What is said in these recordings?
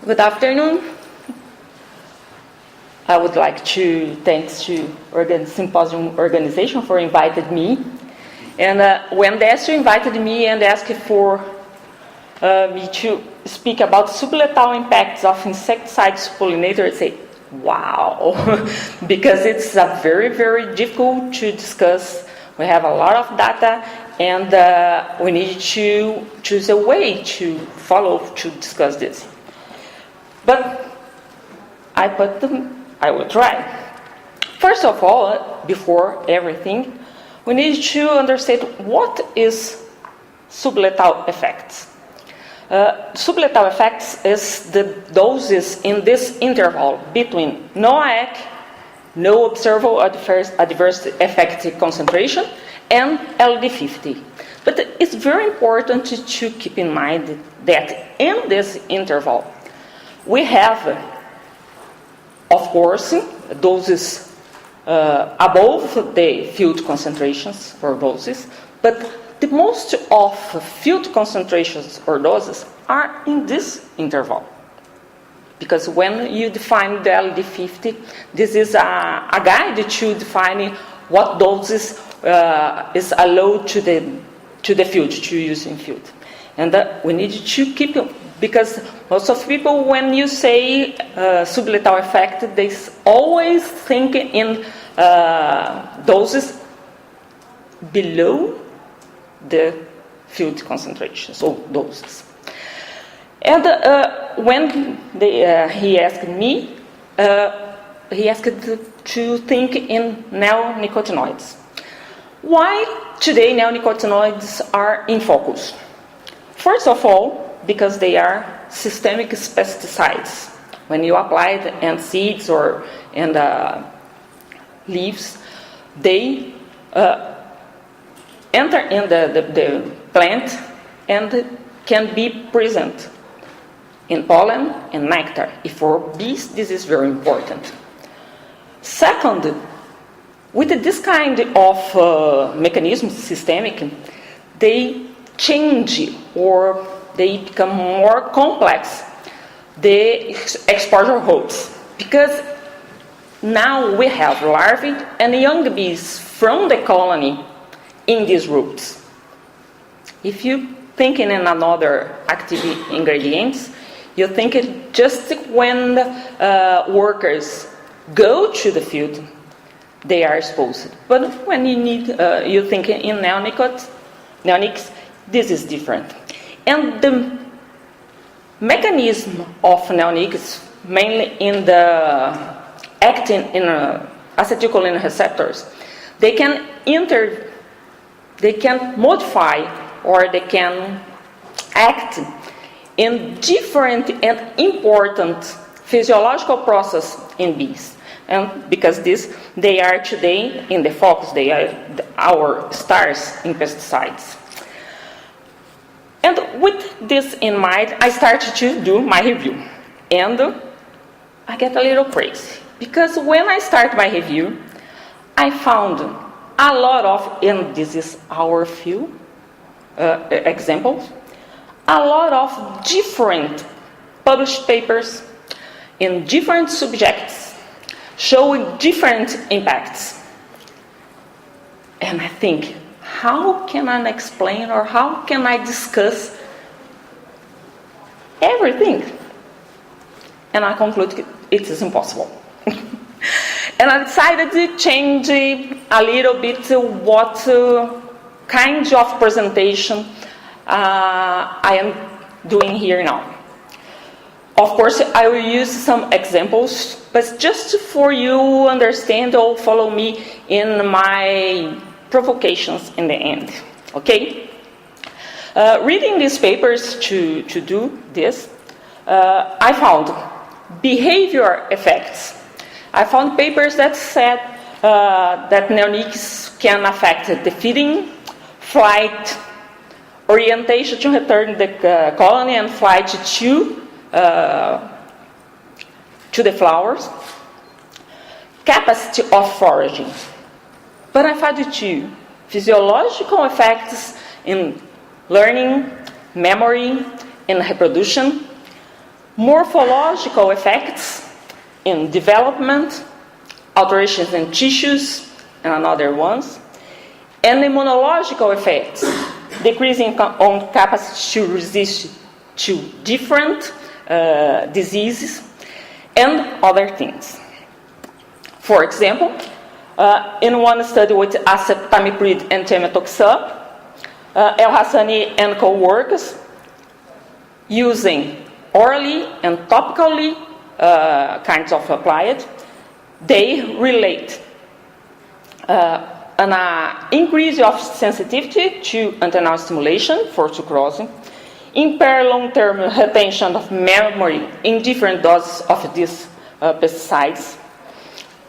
Good afternoon. I would like to thank to Symposium organization for inviting me. And when they invited me and asked for me to speak about sublethal impacts of insecticides to pollinators, I say, wow, because it's a very, very difficult to discuss. We have a lot of data, and we need to choose a way to follow to discuss this. But I will try. First of all, before everything, we need to understand what is sublethal effects. Sublethal effects is the doses in this interval between no AEC, no observable adverse effect concentration, and LD50. But it's very important to keep in mind that in this interval, we have, of course, doses above the field concentrations or doses, but the most of field concentrations or doses are in this interval. Because when you define the LD50, this is a guide to define what doses is allowed to the field, to use in field. And we need to keep, because most of people, when you say sublethal effect, they always think in doses below the field concentrations, or doses. And when he asked me, he asked to think in neonicotinoids. Why today neonicotinoids are in focus? First of all, because they are systemic pesticides. When you apply it in seeds or in leaves, they enter in the plant and can be present in pollen and nectar. For bees, this is very important. Second, with this kind of mechanism, systemic, they change or they become more complex, the exposure hosts. Because now we have larvae and young bees from the colony in these roots. If you think in another active ingredients, you think it just when workers go to the field, they are exposed. But when you need, you think in neonics, this is different. And the mechanism of neonics, mainly in the actin in acetylcholine receptors, they can modify or they can act in different and important physiological process in bees. And because they are today in the focus, they are our stars in pesticides. And with this in mind, I started to do my review. And I get a little crazy. Because when I start my review, I found a lot of, and this is our few examples, a lot of different published papers in different subjects showing different impacts. And I think, how can I explain or how can I discuss everything? And I conclude it is impossible. And I decided to change a little bit what kind of presentation I am doing here now. Of course, I will use some examples, but just for you understand or follow me in my provocations in the end, okay? Reading these papers to do this, I found behavior effects. I found papers that said that neonics can affect the feeding, flight, orientation to return the colony, and flight to the flowers, capacity of foraging. But I found two physiological effects in learning, memory, and reproduction, morphological effects in development, alterations in tissues, and another ones, and immunological effects, decreasing on capacity to resist to different diseases, and other things. For example, in one study with acetamiprid and temetoxam, El-Hassani and co-workers, using orally and topically kinds of applied, they relate an increase of sensitivity to antennal stimulation for sucrose, impair long-term retention of memory in different doses of these pesticides.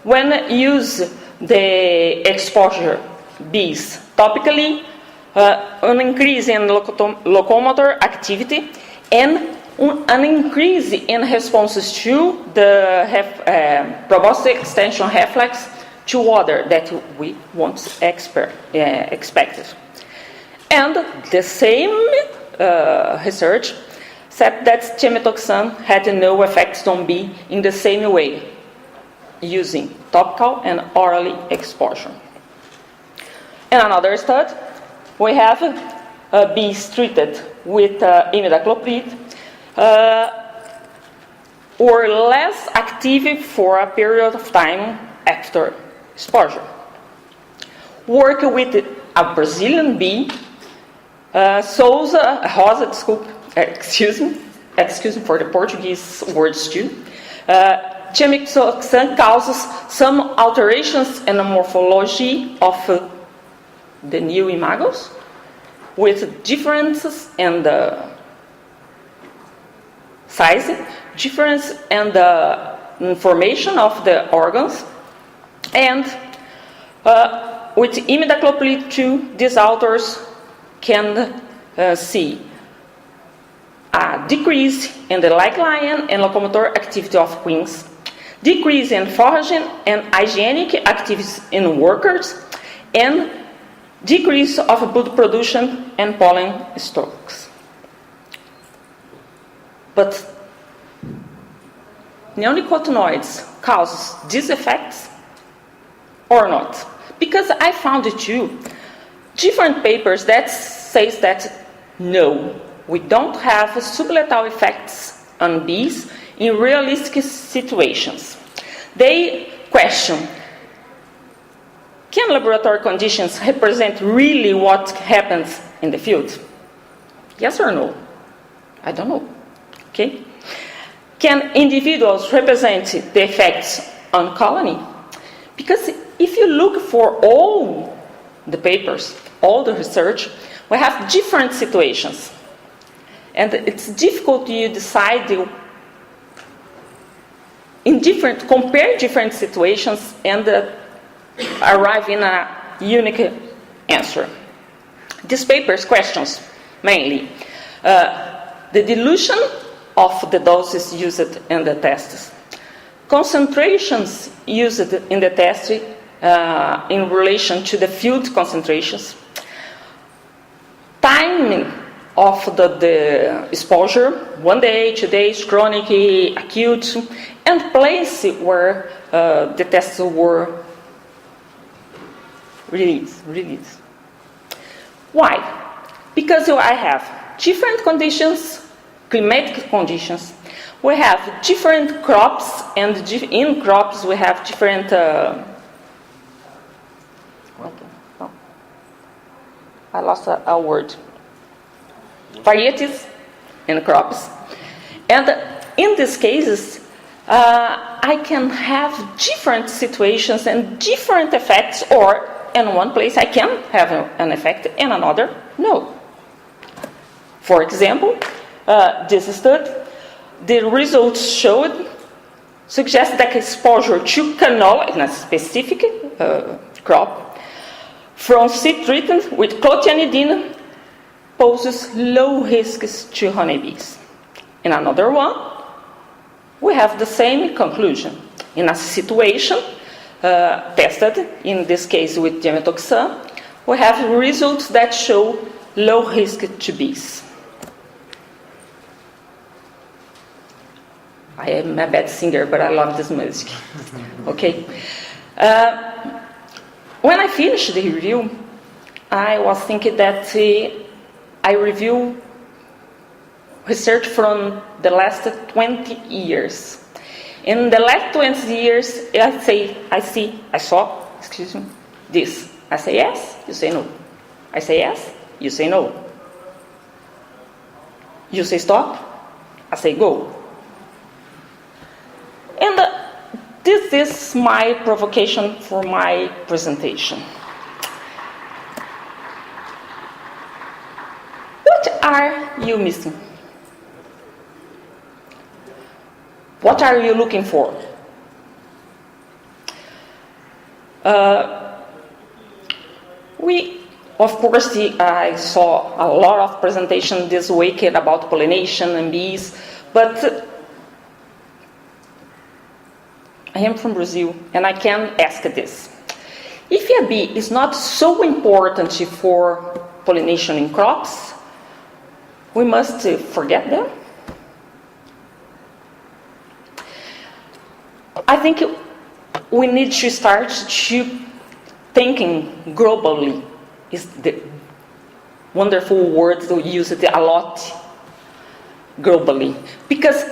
When use the exposure bees topically, an increase in locomotor activity and an increase in responses to the proboscis extension reflex to water that we once expected. And the same research said that temetoxam had no effects on bee in the same way, using topical and orally exposure. In another study, we have bees treated with imidacloprid or less active for a period of time after exposure. Work with a Brazilian bee, Rosa, excuse me for the Portuguese words too. Temetoxam causes some alterations in the morphology of the new imagos, with differences in the size, difference in the information of the organs, and with imidacloprid 2, these authors can see a decrease in the leg line and locomotor activity of queens, decrease in foraging and hygienic activities in workers, and decrease of blood production and pollen stocks. But neonicotinoids cause these effects or not? Because I found two different papers that says that no, we don't have sublethal effects on bees in realistic situations. They question, can laboratory conditions represent really what happens in the field? Yes or no? I don't know. Okay. Can individuals represent the effects on colony? Because if you look for all the papers, all the research, we have different situations. And it's difficult to decide compare different situations and arrive in a unique answer. These papers questions mainly the dilution of the doses used in the tests, concentrations used in the test in relation to the field concentrations, timing of the exposure, 1 day, 2 days, chronic, acute, and place where the tests were released. Why? Because I have different conditions, climatic conditions. We have different crops, and in crops we have different I lost a word. Varieties in crops. And in these cases, I can have different situations and different effects, or in one place I can have an effect, in another, no. For example, this study, the results suggest that exposure to canola in a specific crop from seed treatment with clotianidin poses low risks to honeybees. In another one, we have the same conclusion. In a situation tested, in this case with temetoxam, we have results that show low risk to bees. I am a bad singer, but I love this music. Okay. When I finished the review, I was thinking that I review research from the last 20 years. In the last 20 years, I saw this. I say yes, you say no. I say yes, you say no. You say stop, I say go. And this is my provocation for my presentation. What are you missing? What are you looking for? Of course, I saw a lot of presentations this weekend about pollination and bees, but I am from Brazil, and I can ask this. If a bee is not so important for pollination in crops, we must forget them? I think we need to start to thinking globally. Is the wonderful word we use it a lot globally. Because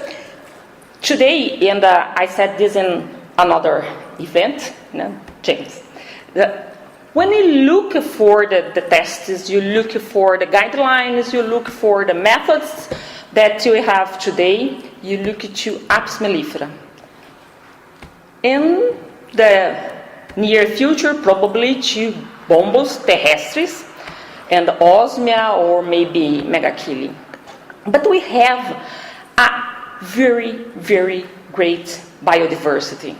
today, and I said this in another event, James, when you look for the tests, you look for the guidelines, you look for the methods that you have today, you look to Apis mellifera. In the near future, probably to Bombus terrestris and Osmia or maybe Megachile. But we have a very, very great biodiversity.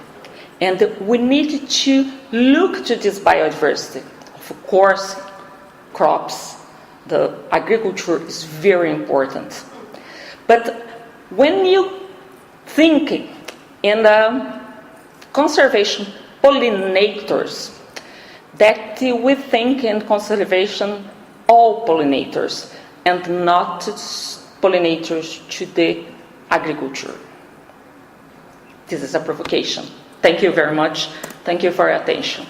And we need to look to this biodiversity. Of course, crops, the agriculture is very important. But when you think in the conservation pollinators, that we think in conservation all pollinators and not pollinators to the agriculture. This is a provocation. Thank you very much. Thank you for your attention.